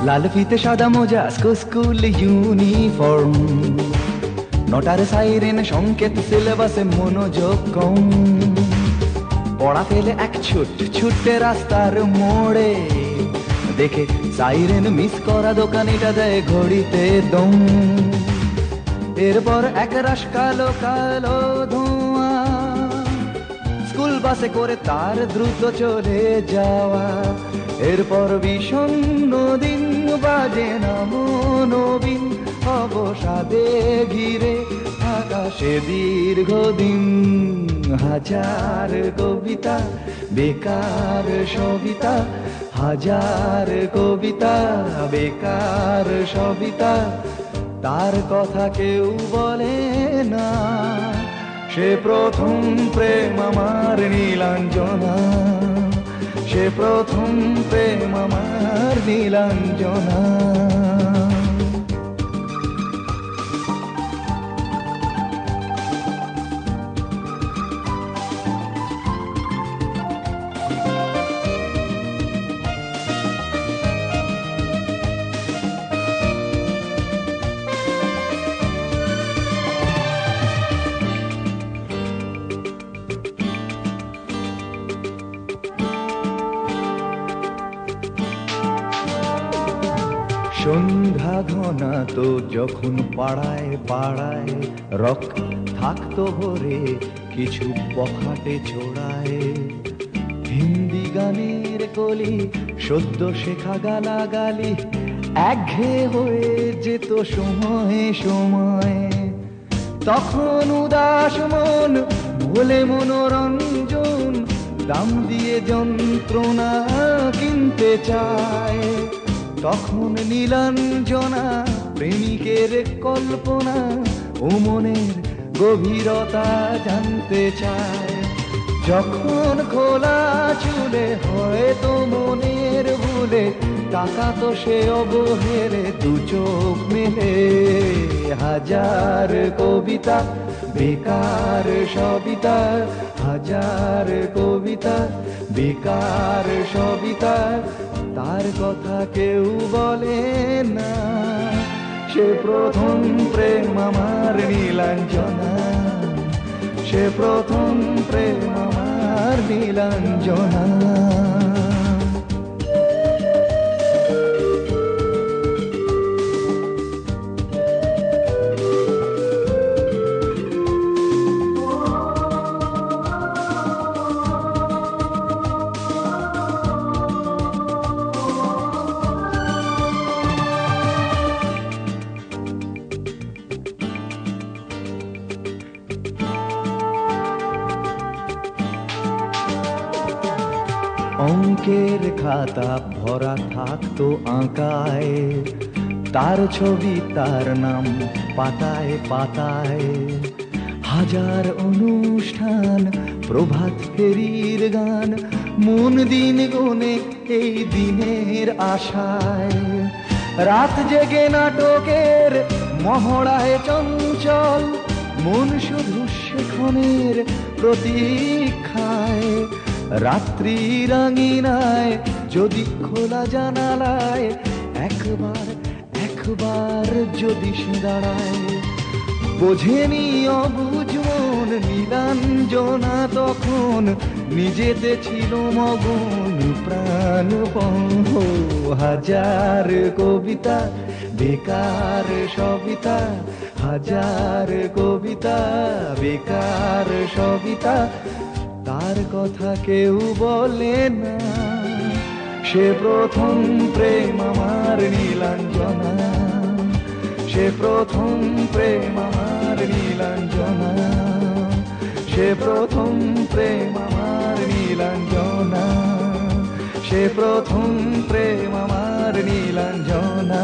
লাল ফিতে সাদা মোজা স্কুল ইউনিফর্ম, নটার সাইরেন সংকেত সিলেবাসে মনোযোগ কম। পড়া ফেলে এক ছুটে রাস্তার মোড়ে, দেখে সাইরেন মিস করা দোকানিটা দেয় ঘড়িতে দম। এরপর এক রাশ কালো কালো ধোঁয়া, স্কুল বাসে করে তার দ্রুত চলে যাওয়া। এরপর বিষণ্ণ দিন বাজে না মনোবিন, অবসাদে ঘিরে আকাশে দীর্ঘদিন। হাজার কবিতা বেকার সবিতা, হাজার কবিতা বেকার সবিতা, তার কথা কেউ বলে না। সে প্রথম প্রেম আমার নীলাঞ্জনা, সে প্রথম প্রেম আমার নীলাঞ্জনা। সন্ধ্যা ঘনা তো যখন পাড়ায় পাড়ায় রক থাকতো ভরে কিছু বখাটে ছোড়ায়। হিন্দি গানের কলি সদ্য শেখা গালাগালি একঘেয়ে হয়ে যেত সময়ে সময়ে। তখন উদাস মন ভোলে মনোরঞ্জন, দাম দিয়ে যন্ত্রণা কিনতে চায়। তখন নীলাঞ্জনা প্রেমিকের কল্পনা ও মনের গভীরতা জানতে চায়। যখন খোলা চুলে হয়তো মনের ভুলে, টাকা তো সে অবহেলে দু চোখ মেলে। হাজার কবিতা বেকার সবিতা, হাজার কবিতা বেকার সবিতা, তার কথা কেউ বলে না। সে প্রথম প্রেম আমার নীলাঞ্জনা, সে প্রথম প্রেম আমার নীলাঞ্জনা। অঙ্কের খাতা ভরা থাকতো আঁকায়, তার ছবি তার নাম পাতায় পাতায়। হাজার অনুষ্ঠান প্রভাত ফেরির গান, মন দিন গুনে এই দিনের আশায়। রাত জেগে নাটকের মহড়ায় চঞ্চল, মন শুধু সেক্ষণের প্রতীক্ষায়। রাত্রি রাঙিনায় যদি খোলা জানালায় একবার একবার যদি সে দাঁড়ায়। বোঝেনি অবুঝ মন নীলাঞ্জনা তখন, নিজেতে ছিল মগন প্রাণপণ। হাজার কবিতা বেকার সবিতা, হাজার কবিতা বেকার সবিতা, তার কথা কেউ বলে না। সে প্রথম প্রেম আমার নীলাঞ্জনা, সে প্রথম প্রেম আমার নীলাঞ্জনা, সে প্রথম প্রেম আমার নীলাঞ্জনা, সে প্রথম প্রেম আমার নীলাঞ্জনা।